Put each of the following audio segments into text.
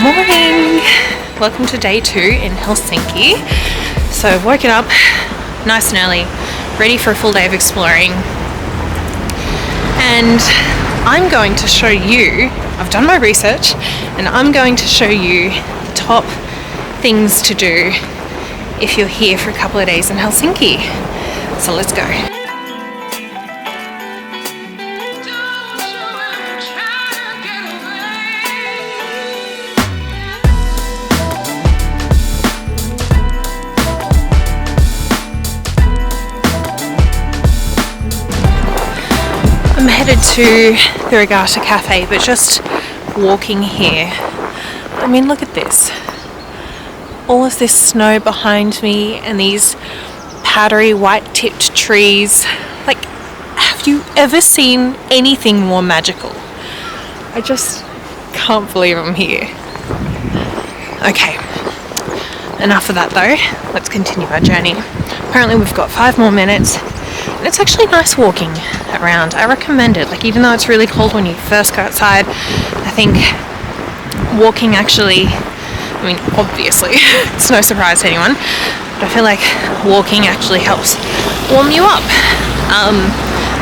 Morning! Welcome to day 2 in Helsinki. So I've woken up nice and early, ready for a full day of exploring. And I'm going to show you, I've done my research, and I'm going to show you the top things to do if you're here for a couple of days in Helsinki. So let's go. I'm headed to the Regatta Cafe, but just walking here, I mean, look at this. All of this snow behind me and these powdery white-tipped trees. Like, have you ever seen anything more magical? I just can't believe I'm here. Okay, enough of that though. Let's continue our journey. Apparently we've got 5 more minutes. And it's actually nice walking around. I recommend it. Like, even though it's really cold when you first go outside, I think walking actually, I mean, obviously, it's no surprise to anyone, but I feel like walking actually helps warm you up.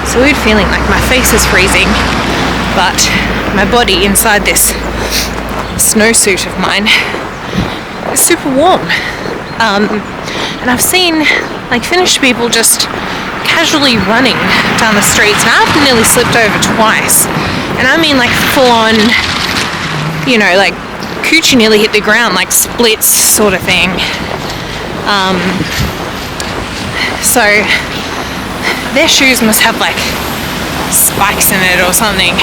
It's a weird feeling, like my face is freezing, but my body inside this snowsuit of mine is super warm. And I've seen like Finnish people just casually running down the streets, and I've nearly slipped over twice. And I mean like full on, you know, like coochie nearly hit the ground, like splits sort of thing. So their shoes must have like spikes in it or something.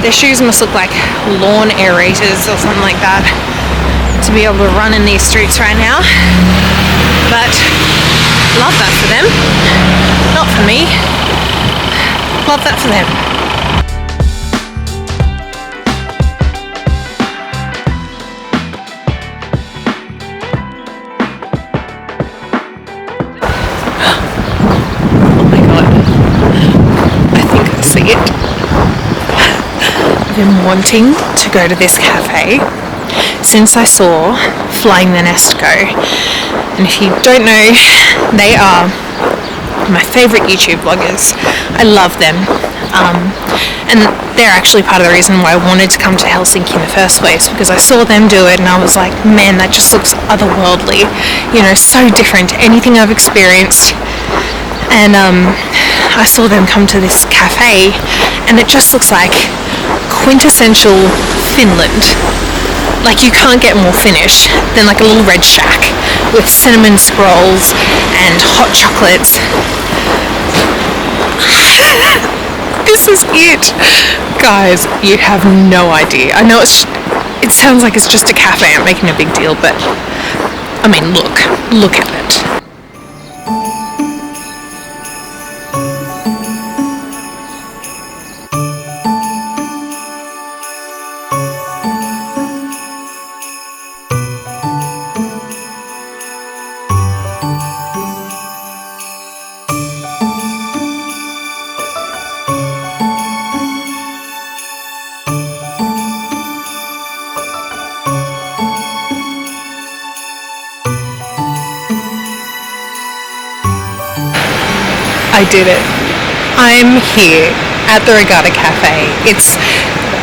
Their shoes must look like lawn aerators or something like that to be able to run in these streets right now. But love that for them. Not for me. Love that for them. Oh my god. I think I see it. I've been wanting to go to this cafe since I saw Flying the Nest go. And if you don't know, they are my favourite YouTube vloggers. I love them. And they're actually part of the reason why I wanted to come to Helsinki in the first place, because I saw them do it and I was like, man, that just looks otherworldly. You know, so different to anything I've experienced. And I saw them come to this cafe and it just looks like quintessential Finland. Like, you can't get more Finnish than like a little red shack with cinnamon scrolls and hot chocolates. This is it. Guys, you have no idea. I know it sounds like it's just a cafe, I'm making a big deal, but I mean, look at it. I did it. I'm here at the Regatta Cafe.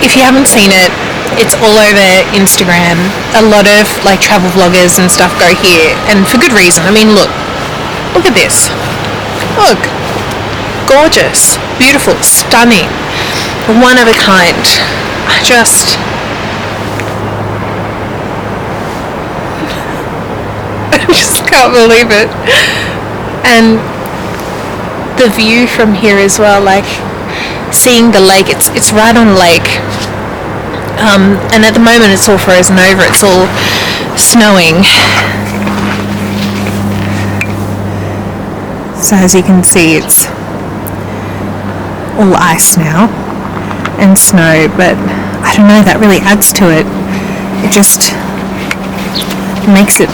If you haven't seen it, it's all over Instagram. A lot of like travel vloggers and stuff go here, and for good reason. I mean, look at this. Look, gorgeous, beautiful, stunning, one of a kind. I just can't believe it. And the view from here as well, like seeing the lake, it's right on lake, and at the moment it's all frozen over, it's all snowing. So as you can see, it's all ice now and snow, but I don't know, that really adds to it. It just makes it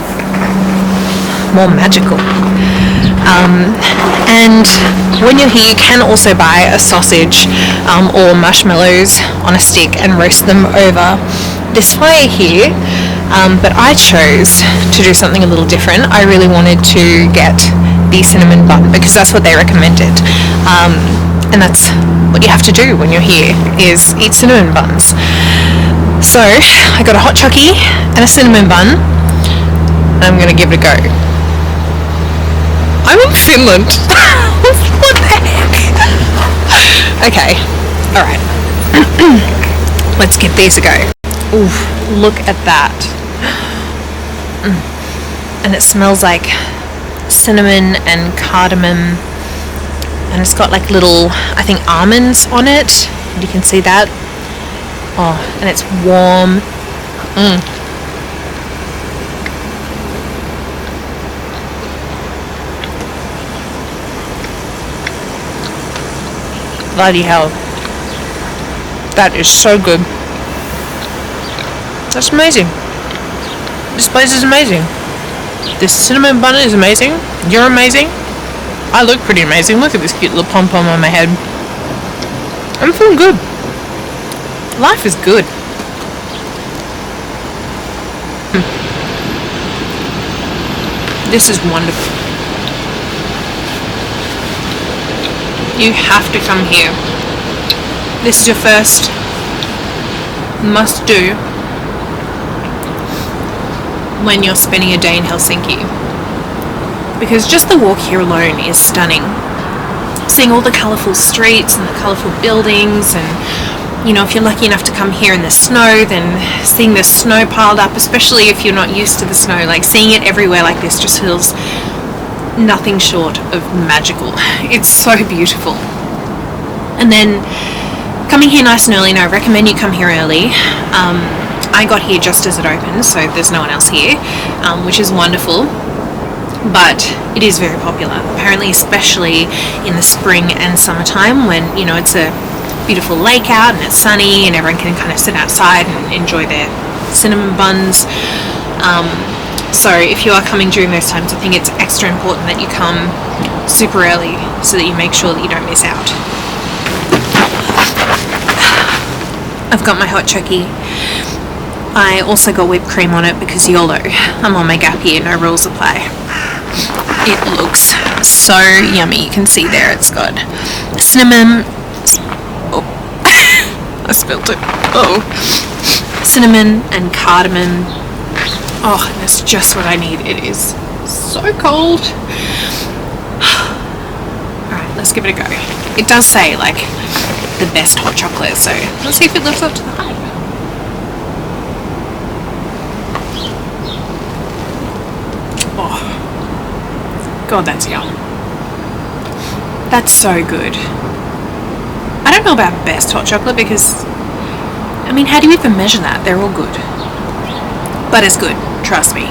more magical. And when you're here, you can also buy a sausage or marshmallows on a stick and roast them over this fire here, but I chose to do something a little different. I really wanted to get the cinnamon bun because that's what they recommended, and that's what you have to do when you're here, is eat cinnamon buns. So I got a hot chocolate and a cinnamon bun. I'm gonna give it a go. I'm in Finland. What the heck? Okay, alright. Let's give these a go. Ooh, look at that. And it smells like cinnamon and cardamom, and it's got like little, I think, almonds on it. You can see that. Oh, and it's warm. Bloody hell. That is so good. That's amazing. This place is amazing. This cinnamon bun is amazing. You're amazing. I look pretty amazing. Look at this cute little pom-pom on my head. I'm feeling good. Life is good. This is wonderful. You have to come here. This is your first must do when you're spending a day in Helsinki, because just the walk here alone is stunning. Seeing all the colourful streets and the colourful buildings, and you know, if you're lucky enough to come here in the snow, then seeing the snow piled up, especially if you're not used to the snow, like seeing it everywhere like this just feels nothing short of magical. It's so beautiful. And then coming here nice and early, and I recommend you come here early. I got here just as it opened, so there's no one else here, which is wonderful, but it is very popular, apparently, especially in the spring and summertime when, you know, it's a beautiful lake out and it's sunny and everyone can kind of sit outside and enjoy their cinnamon buns. So if you are coming during those times, I think it's extra important that you come super early so that you make sure that you don't miss out. I've got my hot chocolate. I also got whipped cream on it because YOLO, I'm on my gap year, no rules apply. It looks so yummy. You can see there it's got cinnamon. Oh, I spilled it. Oh, cinnamon and cardamom. Oh, that's just what I need. It is so cold. Alright, let's give it a go. It does say, like, the best hot chocolate, so let's see if it lives up to the hype. Oh, God, that's yum. That's so good. I don't know about best hot chocolate because, I mean, how do you even measure that? They're all good. But it's good, trust me.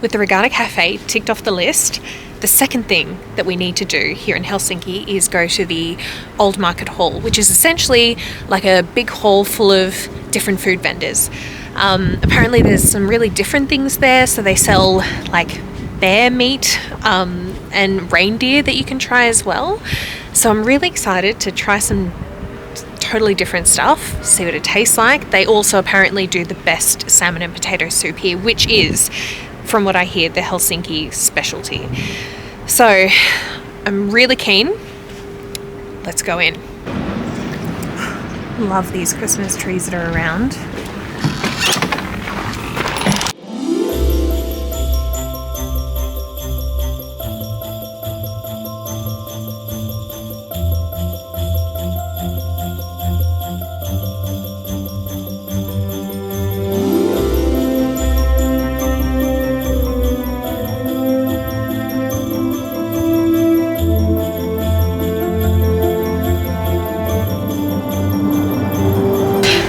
With the Regatta Cafe ticked off the list, the second thing that we need to do here in Helsinki is go to the Old Market Hall, which is essentially like a big hall full of different food vendors. Apparently there's some really different things there, so they sell like bear meat and reindeer that you can try as well. So I'm really excited to try some totally different stuff, see what it tastes like. They also apparently do the best salmon and potato soup here, which is, from what I hear, the Helsinki specialty. So I'm really keen. Let's go in. Love these Christmas trees that are around.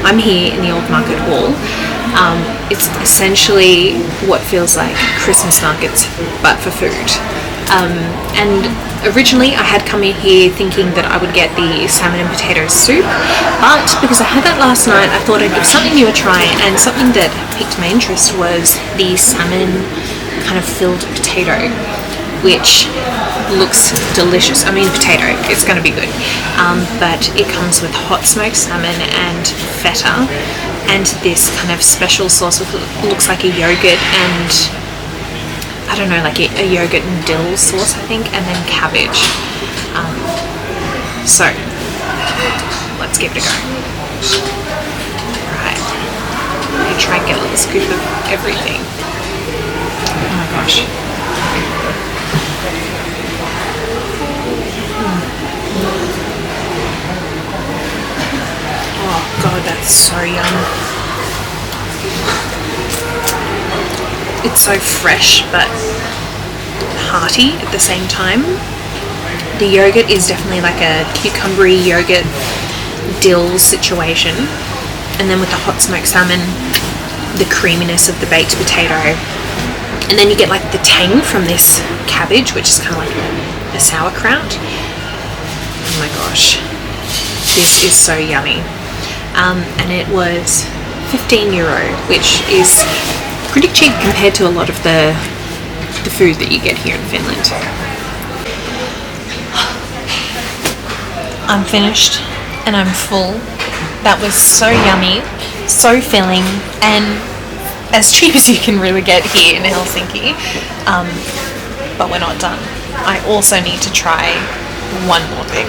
I'm here in the Old Market Hall. It's essentially what feels like Christmas markets, but for food. And originally I had come in here thinking that I would get the salmon and potato soup, but because I had that last night, I thought I'd give something new a try, and something that piqued my interest was the salmon kind of filled potato, which looks delicious. I mean, potato, it's going to be good, but it comes with hot smoked salmon and feta, and this kind of special sauce with looks like a yogurt and I don't know, like a yogurt and dill sauce, I think, and then cabbage. So let's give it a go. Right, I'm gonna try and get a little scoop of everything. Oh my gosh. Oh god, that's so yum. It's so fresh but hearty at the same time. The yogurt is definitely like a cucumbery yogurt dill situation, and then with the hot smoked salmon, the creaminess of the baked potato, and then you get like the tang from this cabbage, which is kind of like a sauerkraut. Oh my gosh, this is so yummy. And it was €15, which is pretty cheap compared to a lot of the food that you get here in Finland. I'm finished and I'm full. That was so yummy, so filling, and as cheap as you can really get here in Helsinki. But we're not done. I also need to try one more thing.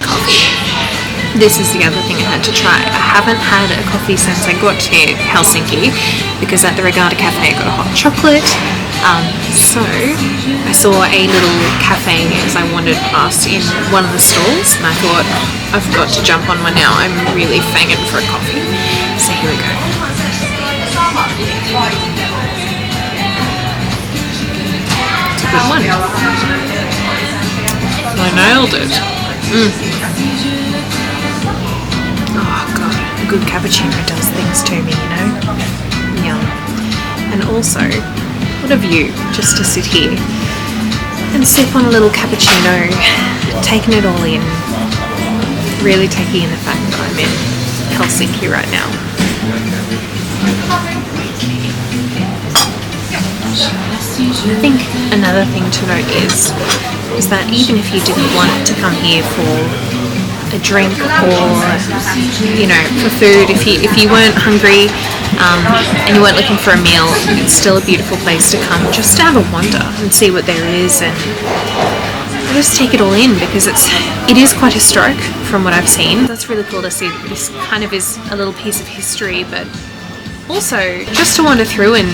Coffee. This is the other thing I had to try. I haven't had a coffee since I got to Helsinki, because at the Regatta Cafe I got a hot chocolate. So I saw a little cafe as I wandered past in one of the stalls, and I thought, I've got to jump on one now. I'm really fanging for a coffee. So here we go. It's a good one. I nailed it. Oh god, a good cappuccino does things to me, you know? Yum. And also, what a view, just to sit here and sip on a little cappuccino, taking it all in, really taking in the fact that I'm in Helsinki right now. I think another thing to note is that even if you didn't want to come here for a drink or, you know, for food, if you weren't hungry and you weren't looking for a meal, it's still a beautiful place to come just to have a wander and see what there is, and just take it all in, because it is quite historic from what I've seen. That's really cool to see. This kind of is a little piece of history, but also just to wander through and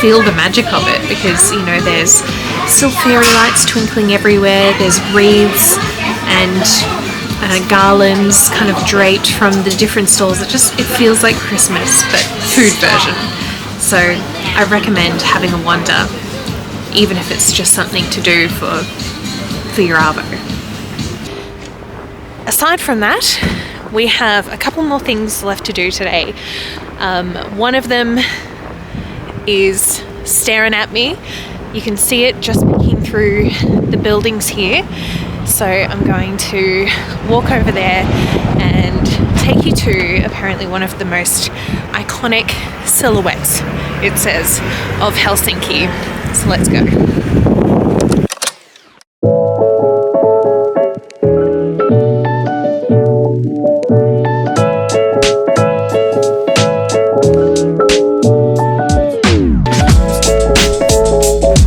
feel the magic of it, because, you know, there's still fairy lights twinkling everywhere, there's wreaths and garlands kind of draped from the different stalls. It feels like Christmas, but food version. So I recommend having a wander, even if it's just something to do for your arvo. Aside from that, we have a couple more things left to do today. One of them is staring at me. You can see it just peeking through the buildings here. So I'm going to walk over there and take you to apparently one of the most iconic silhouettes, it says, of Helsinki. So let's go.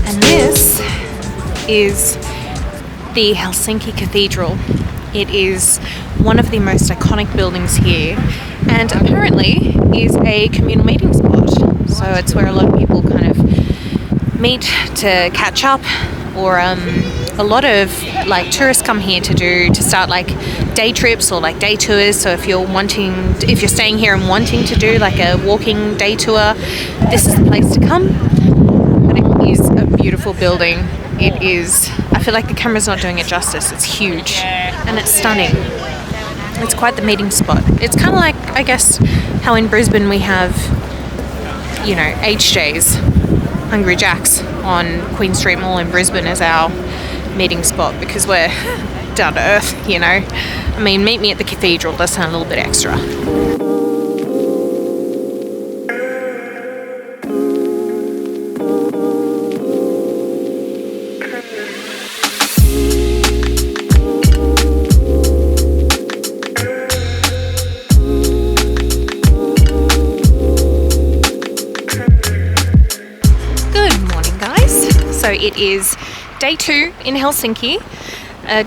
And this is the Helsinki Cathedral. It is one of the most iconic buildings here, and apparently is a communal meeting spot. So it's where a lot of people kind of meet to catch up, or a lot of like tourists come here to start like day trips or like day tours. So if you're staying here and wanting to do like a walking day tour, this is the place to come. But it is a beautiful building. It is, I feel like the camera's not doing it justice. It's huge and it's stunning. It's quite the meeting spot. It's kind of like, I guess, how in Brisbane we have, you know, HJ's, Hungry Jack's on Queen Street Mall in Brisbane as our meeting spot, because we're down to earth, you know. I mean, meet me at the cathedral, does sound a little bit extra. So it is day 2 in Helsinki.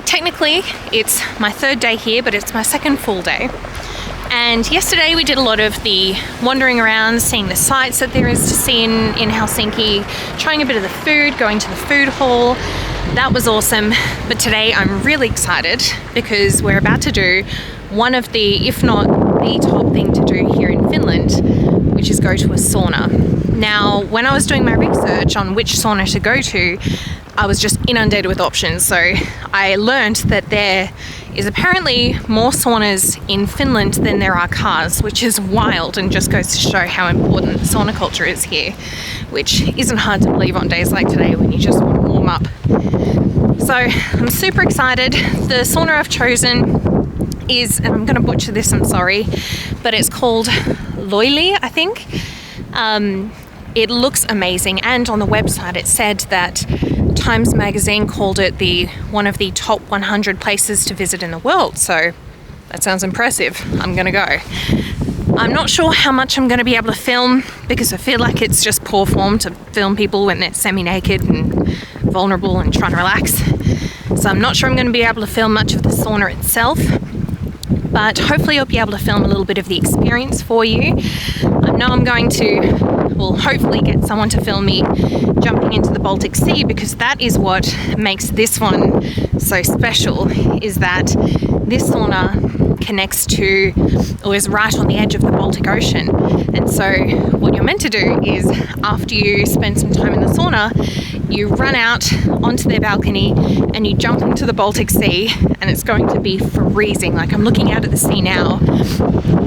Technically it's my 3rd day here, but it's my 2nd full day. And yesterday we did a lot of the wandering around, seeing the sights that there is to see in Helsinki, trying a bit of the food, going to the food hall. That was awesome. But today I'm really excited because we're about to do one of the, if not the top thing to do here in Finland, which is go to a sauna. Now, when I was doing my research on which sauna to go to, I was just inundated with options. So I learned that there is apparently more saunas in Finland than there are cars, which is wild and just goes to show how important sauna culture is here, which isn't hard to believe on days like today when you just want to warm up. So I'm super excited. The sauna I've chosen is, and I'm going to butcher this, I'm sorry, but it's called Loili, I think. It looks amazing, and on the website it said that Times Magazine called it one of the top 100 places to visit in the world, so that sounds impressive. I'm gonna go. I'm not sure how much I'm gonna be able to film because I feel like it's just poor form to film people when they're semi-naked and vulnerable and trying to relax. So I'm not sure I'm gonna be able to film much of the sauna itself, but hopefully I'll be able to film a little bit of the experience for you. I know I'm going to, well, hopefully get someone to film me jumping into the Baltic Sea, because that is what makes this one so special, is that this sauna connects to, or is right on the edge of the Baltic Ocean. And so what you're meant to do is, after you spend some time in the sauna, you run out onto their balcony and you jump into the Baltic Sea, and it's going to be freezing. Like, I'm looking out at the sea now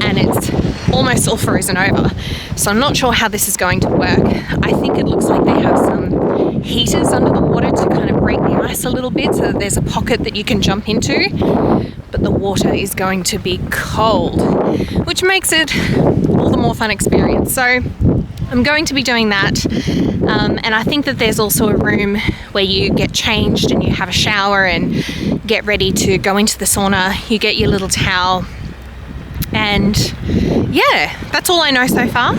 and it's almost all frozen over. So I'm not sure how this is going to work. I think it looks like they have some heaters under the water to kind of break the ice a little bit, so that there's a pocket that you can jump into, but the water is going to be cold, which makes it all the more fun experience. So I'm going to be doing that, and I think that there's also a room where you get changed and you have a shower and get ready to go into the sauna. You get your little towel, and yeah, that's all I know so far.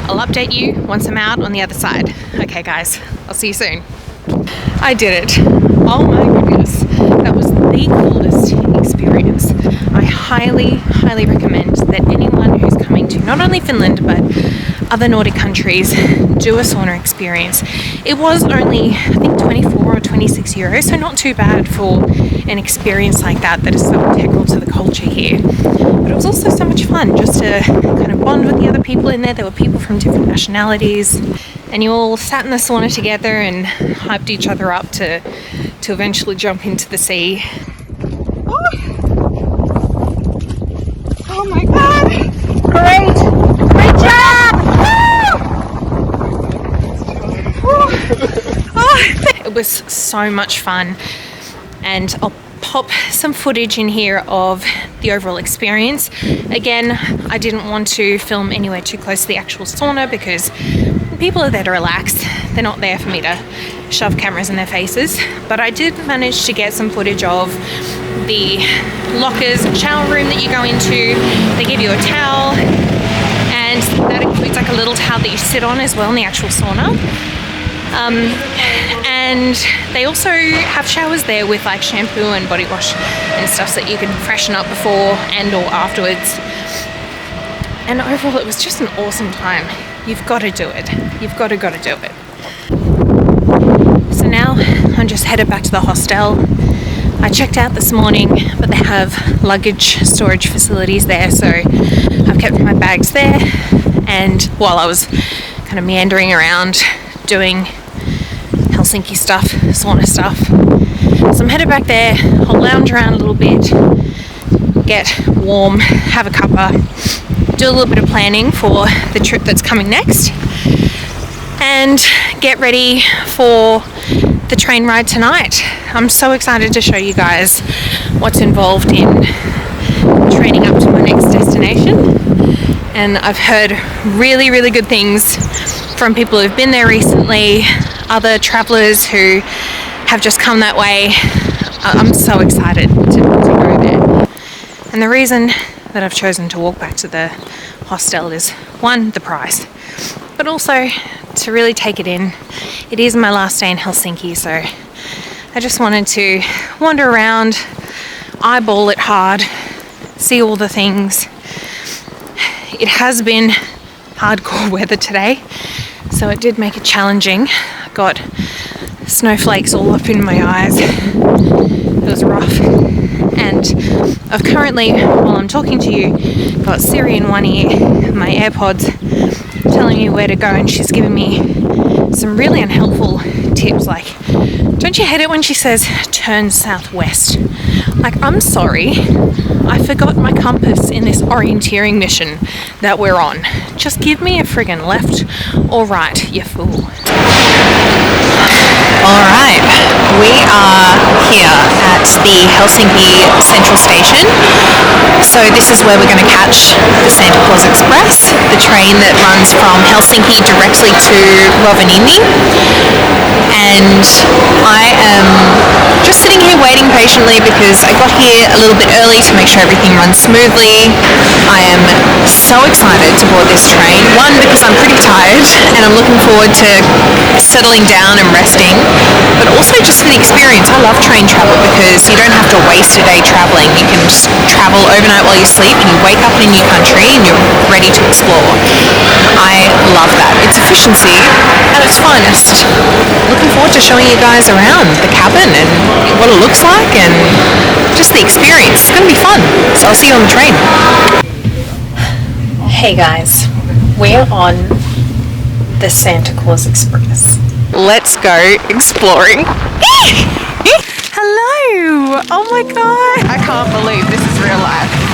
I'll update you once I'm out on the other side. Okay guys, I'll see you soon. I did it. Oh my goodness, that was the coolest experience. I highly recommend that anyone who's coming to not only Finland but other Nordic countries do a sauna experience. It was only, I think, 24 or 26 euros, so not too bad for an experience like that is so integral to the culture here. But it was also so much fun just to kind of bond with the other people in there. There were people from different nationalities, and you all sat in the sauna together and hyped each other up to eventually jump into the sea. Oh my god! Great job! It was so much fun, and I'll pop some footage in here of the overall experience. Again, I didn't want to film anywhere too close to the actual sauna because people are there to relax. They're not there for me to shove cameras in their faces. But I did manage to get some footage of the lockers and shower room that you go into. They give you a towel, and that includes like a little towel that you sit on as well in the actual sauna. And they also have showers there with like shampoo and body wash and stuff so that you can freshen up before and or afterwards. And overall it was just an awesome time. You've got to do it. You've got to do it. So now I'm just headed back to the hostel. I checked out this morning, but they have luggage storage facilities there, so I've kept my bags there, and while I was kind of meandering around doing Helsinki stuff, sauna stuff. So I'm headed back there. I'll lounge around a little bit, get warm, have a cuppa, do a little bit of planning for the trip that's coming next, and get ready for the train ride tonight. I'm so excited to show you guys what's involved in training up to my next destination, and I've heard really, really good things from people who've been there recently, other travelers who have just come that way. I'm so excited to go there. And the reason that I've chosen to walk back to the hostel is, one, the price, but also to really take it in. It is my last day in Helsinki, so I just wanted to wander around, eyeball it hard, see all the things. It has been hardcore weather today, so it did make it challenging. I got snowflakes all up in my eyes. It was rough. And I've currently, while I'm talking to you, got Siri in one ear, my AirPods telling me where to go, and she's giving me some really unhelpful tips, like, don't you hate it when she says turn southwest? Like, I'm sorry, I forgot my compass in this orienteering mission that we're on. Just give me a friggin' left or right, you fool. Alright, we are here at the Helsinki Central Station. So this is where we're going to catch the Santa Claus Express, the train that runs from Helsinki directly to Rovaniemi. And I am just sitting here waiting patiently because I got here a little bit early to make sure everything runs smoothly. I am so excited to board this train. One, because I'm pretty tired and I'm looking forward to settling down and resting, but also just for the experience. I love train travel because you don't have to waste a day traveling. You can just travel overnight while you sleep and you wake up in a new country and you're ready to explore. I love that. It's efficiency at its finest. Looking forward to showing you guys around the cabin and what it looks like and just the experience. It's going to be fun. So I'll see you on the train. Hey guys, we're on the Santa Claus Express. Let's go exploring. Hello! Oh my god! I can't believe this is real life.